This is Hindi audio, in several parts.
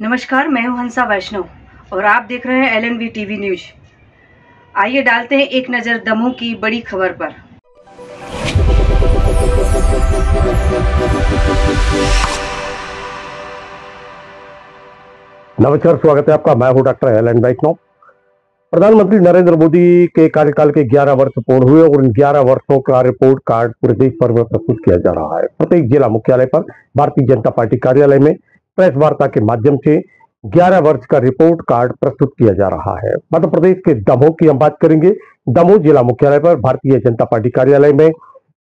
नमस्कार, मैं हूं हंसा वैष्णव और आप देख रहे हैं LNV टीवी न्यूज। आइए डालते हैं एक नजर दमोह की बड़ी खबर पर। नमस्कार, स्वागत है आपका। मैं हूं डॉक्टर एल एन वैष्णव। प्रधानमंत्री नरेंद्र मोदी के कार्यकाल के 11 वर्ष पूर्ण हुए और इन 11 वर्षों का रिपोर्ट कार्ड पूरे देश भर में प्रस्तुत किया जा रहा है। प्रत्येक जिला मुख्यालय पर भारतीय जनता पार्टी कार्यालय में प्रेस वार्ता के माध्यम से 11 वर्ष का रिपोर्ट कार्ड प्रस्तुत किया जा रहा है। मध्य प्रदेश के दमोह की हम बात करेंगे। दमोह जिला मुख्यालय पर भारतीय जनता पार्टी कार्यालय में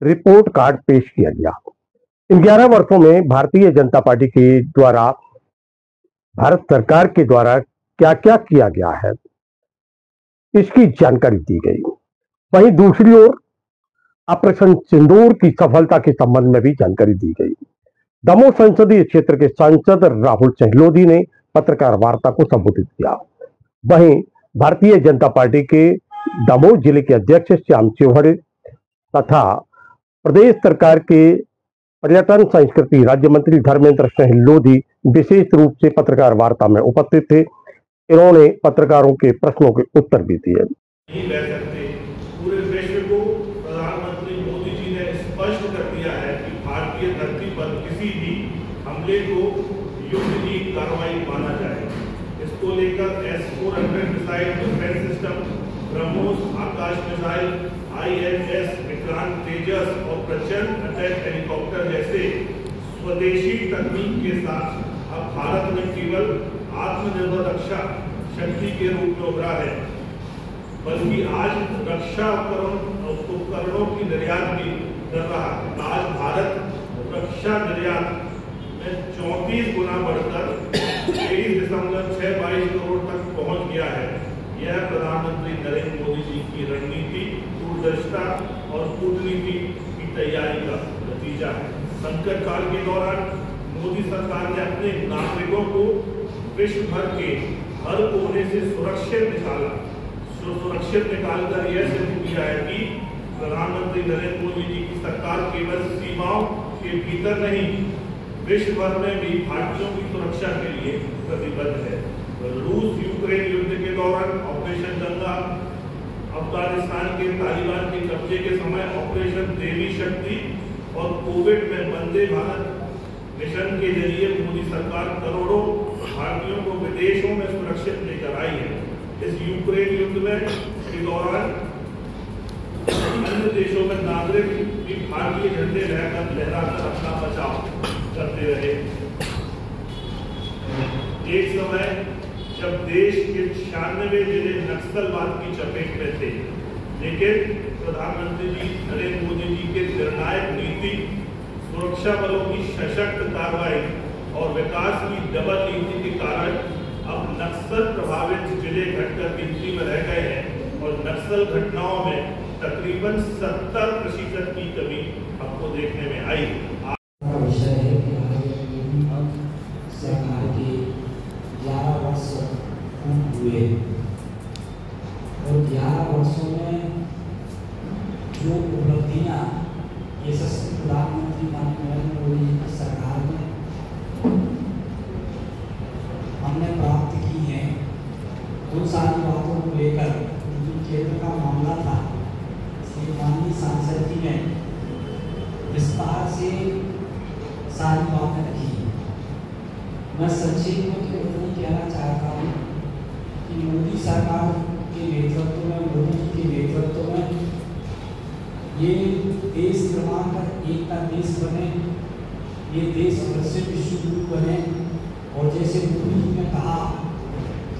रिपोर्ट कार्ड पेश किया गया। इन 11 वर्षों में भारतीय जनता पार्टी के द्वारा, भारत सरकार के द्वारा क्या क्या किया गया है, इसकी जानकारी दी गई। वहीं दूसरी ओर ऑपरेशन सिंदूर की सफलता के संबंध में भी जानकारी दी गई। दमोह संसदीय क्षेत्र के सांसद राहुल चहलोदी ने पत्रकार वार्ता को संबोधित किया। वहीं भारतीय जनता पार्टी के दमोह जिले के अध्यक्ष श्याम चिवहड़े तथा प्रदेश सरकार के पर्यटन संस्कृति राज्य मंत्री धर्मेंद्र सिंह लोधी विशेष रूप से पत्रकार वार्ता में उपस्थित थे। इन्होंने पत्रकारों के प्रश्नों के उत्तर भी दिए। पूरे विश्व को प्रधानमंत्री मोदी जी ने स्पष्ट कर दिया है कि भारतीय धरती पर किसी भी हमले को युद्ध की कार्रवाई माना जाए। इसको लेकर S-400 missile defence system, BrahMos Akash missile, INS Vikrant Tejas और प्रचंड अटैक हेलीकॉप्टर जैसे स्वदेशी तकनीक के साथ अब भारत में केवल आत्मनिर्भर रक्षा शक्ति के रूप में उभरा है, बल्कि आज रक्षा उपकरणों की निर्यात भी कर रहा है। आज भारत रक्षा निर्यात में 34 गुना बढ़कर 23.622 करोड़ तक पहुंच गया है। यह प्रधानमंत्री नरेंद्र मोदी जी की रणनीति, दूरदर्शिता और कूटनीति की तैयारी का नतीजा है। संकट काल के दौरान मोदी सरकार ने अपने नागरिकों को विश्व भर के हर कोने से सुरक्षित निकालकर यह सिद्ध किया है कि प्रधानमंत्री नरेंद्र मोदी जी की सरकार केवल सीमाओं के भीतर नहीं, विश्व भर में भी भारतीयों की सुरक्षा के लिए प्रतिबद्ध है। रूस यूक्रेन युद्ध के दौरान ऑपरेशन गंगा, अफगानिस्तान के तालिबान के कब्जे के समय ऑपरेशन देवी शक्ति और कोविड में वंदे भारत मिशन के जरिए मोदी सरकार करोड़ों भारतीयों को विदेशों में सुरक्षित लेकर आई है। इस यूक्रेन युद्ध में के दौरान अन्य देशों में नागरिक भी भारतीय झंडे लहराकर अपना बचाव करते रहे। एक समय जब देश के 96 जिले नक्सलवाद की चपेट में थे, लेकिन प्रधानमंत्री जी नरेंद्र मोदी जी के निर्णायक नीति, सुरक्षा बलों की सशक्त कार्रवाई और विकास की डबल नीति के कारण अब नक्सल प्रभावित जिले घटकर गिनती में रह गए हैं और नक्सल घटनाओं में तकरीबन 70% की कमी आपको देखने में आई। विषय है कि सरकार के 11 वर्ष पूर्ण हुए और 11 वर्षों में जो उपलब्धियां यशस्वी प्रधानमंत्री नरेंद्र मोदी जी की सरकार में हमने प्राप्त की है, उन सारी बातों को लेकर जो केंद्र का मामला था, श्री माननीय सांसद जी ने विस्तार से सारी बातें रखी। मैं संक्षेप में तो इतना कहना चाहता हूँ कि मोदी सरकार के नेतृत्व में, मोदी जी के नेतृत्व में ये देश निर्माण कर एक का देश बने, ये देश प्रसिद्ध विश्वगुरु बने और जैसे मोदी जी ने कहा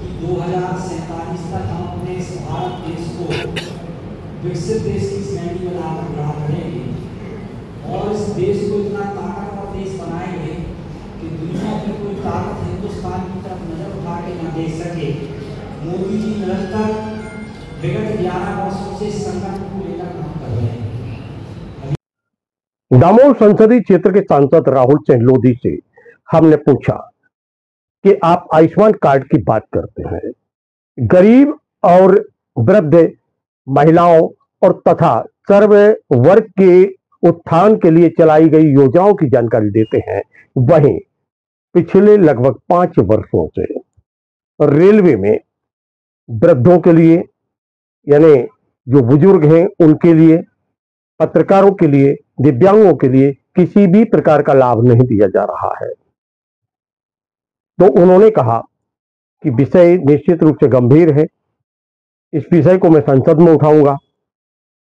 कि 2047 तक हम अपने इस भारत देश को विकसित देश की श्रेणी में लाकर खड़ा करेंगे और इस देश को इतना ताकतवर देश बनाएंगे कि दुनिया में कोई ताकत हिंदुस्तान की तरफ नजर उठा के न देख सके। मोदी जी निरंतर विगत 11 वर्षों से संकट को लेकर काम कर रहे हैं। दमोह संसदीय क्षेत्र के सांसद राहुल चहलोदी से हमने पूछा कि आप आयुष्मान कार्ड की बात करते हैं, गरीब और वृद्ध महिलाओं और तथा सर्व वर्ग के उत्थान के लिए चलाई गई योजनाओं की जानकारी देते हैं। वहीं पिछले लगभग 5 वर्षों से रेलवे में वृद्धों के लिए, यानी जो बुजुर्ग हैं उनके लिए, पत्रकारों के लिए, दिव्यांगों के लिए किसी भी प्रकार का लाभ नहीं दिया जा रहा है। तो उन्होंने कहा कि विषय निश्चित रूप से गंभीर है, इस विषय को मैं संसद में उठाऊंगा,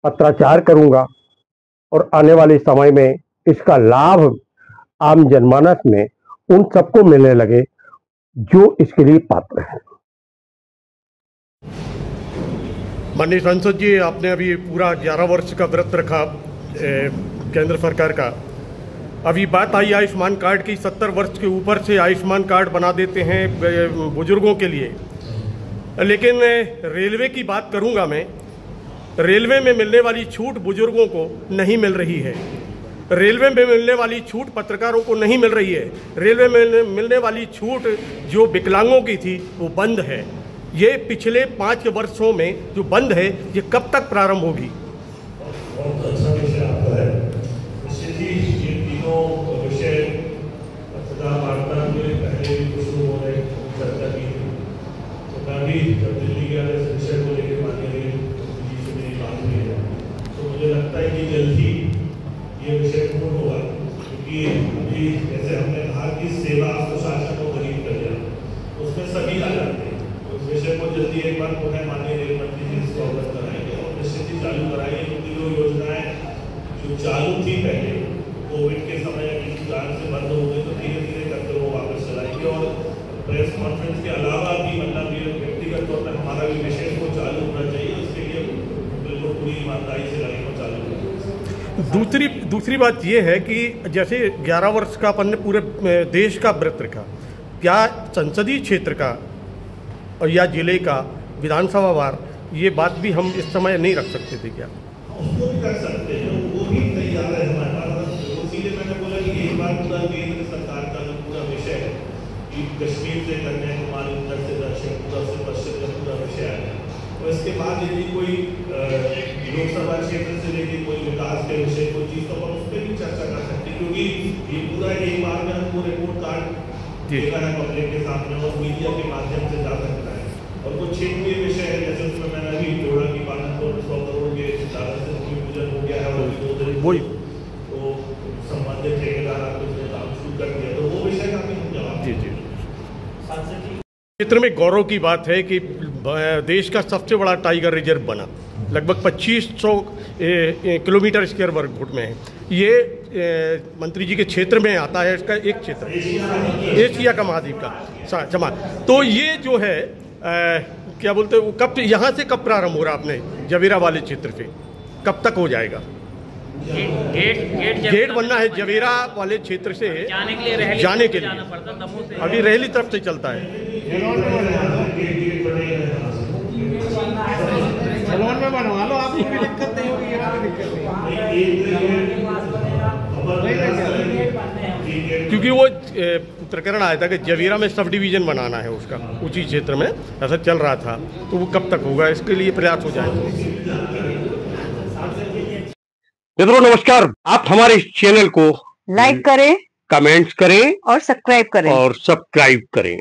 पत्राचार करूंगा और आने वाले समय में इसका लाभ आम जनमानस में उन सबको मिलने लगे जो इसके लिए पात्र हैं। माननीय सांसद जी, आपने अभी पूरा 11 वर्ष का व्रत रखा केंद्र सरकार का। अभी बात आई आयुष्मान कार्ड की, 70 वर्ष के ऊपर से आयुष्मान कार्ड बना देते हैं बुजुर्गों के लिए, लेकिन रेलवे की बात करूंगा मैं। रेलवे में मिलने वाली छूट बुजुर्गों को नहीं मिल रही है, रेलवे में मिलने वाली छूट पत्रकारों को नहीं मिल रही है, रेलवे में मिलने वाली छूट जो विकलांगों की थी वो बंद है। ये पिछले 5 वर्षों में जो बंद है, ये कब तक प्रारंभ होगी? बहुत अच्छा विषय आपका है। निश्चित ही ये तीनों विषय पत्रकार वार्ता में पहले भी कुछ लोगों ने चर्चा की थी। तो मैं भी जब दिल्ली गया इस विषय को लेकर माननीय जी से मेरी बात हुई है, तो मुझे लगता है कि जल्द ही ये विषय पूर्ण होगा, क्योंकि अभी जैसे हमने कहा कि सेवा सुशासन को गरीब कर दिया, उसमें सभी आ जाते हैं। उस विषय को जल्दी एक बार पुनः माननीय रेल मंत्री जी इसको अवगत कराएंगे और निश्चित ही चालू कराएंगे, क्योंकि जो योजनाएं जो चालू थी पहले कोविड के समय किसी कारण से बंद हो गई, तो धीरे धीरे करके वो वापस चलाएंगे। और प्रेस कॉन्फ्रेंस के अलावा भी मतलब ये व्यक्तिगत तौर पर हमारा भी विषय को चालू होना चाहिए, उसके लिए बिल्कुल पूरी ईमानदारी से लड़ाई को चालू करना। दूसरी बात ये है कि जैसे 11 वर्ष का अपन ने पूरे देश का व्रत रखा, क्या संसदीय क्षेत्र का और या जिले का विधानसभा वार ये बात भी हम इस समय नहीं रख सकते थे क्या? उसको भी कर सकते हैं, वो भी तैयार है हमारे पास। इसीलिए मैंने बोला कि एक बार पूरा केंद्र सरकार का जो पूरा विषय है कि कश्मीर से कन्याकुमारी, उत्तर से दक्षिण, पूर्व से पश्चिम का पूरा विषय है, और इसके बाद यदि कोई लोकसभा क्षेत्र से लेकर कोई विकास के विषय कोई चीज़, तो हम उस पर भी चर्चा कर सकते हैं, क्योंकि ये पूरा एक बार में हमको रिपोर्ट कार्ड देना है पब्लिक के सामने और मीडिया के माध्यम से जा सकता है। और कुछ क्षेत्रीय विषय है, जैसे उसमें मैंने अभी जोड़ा कि 100 करोड़ के लागत से भूमि पूजन हो गया है और 2 दिन वही तो संबंधित ठेकेदार आपको उसने काम शुरू कर दिया, तो वो विषय का भी हम जवाब जी। क्षेत्र में गौरव की बात है कि देश का सबसे बड़ा टाइगर रिजर्व बना, लगभग 2500 किलोमीटर स्क्वायर वर्ग फुट में है। ये मंत्री जी के क्षेत्र में आता है, इसका एक क्षेत्र एशिया का महाद्वीप का जमा। तो ये जो है क्या बोलते हैं वो कब, यहाँ से कब प्रारंभ हो रहा आपने जवेरा वाले क्षेत्र से, कब तक हो जाएगा? गेट बनना है जवेरा वाले क्षेत्र से जाने के लिए अभी रेहली तरफ से चलता है। सलोन में बनवा लो, आपको भी दिक्कत नहीं होगी, यहाँ भी दिक्कत नहीं। क्योंकि वो प्रकरण आया था कि जवेरा में सब डिवीजन बनाना है उसका, ऊंची क्षेत्र में ऐसा चल रहा था, तो वो कब तक होगा, इसके लिए प्रयास हो जाए। मित्रों नमस्कार, आप हमारे इस चैनल को लाइक करें, कमेंट्स करें और सब्सक्राइब करें।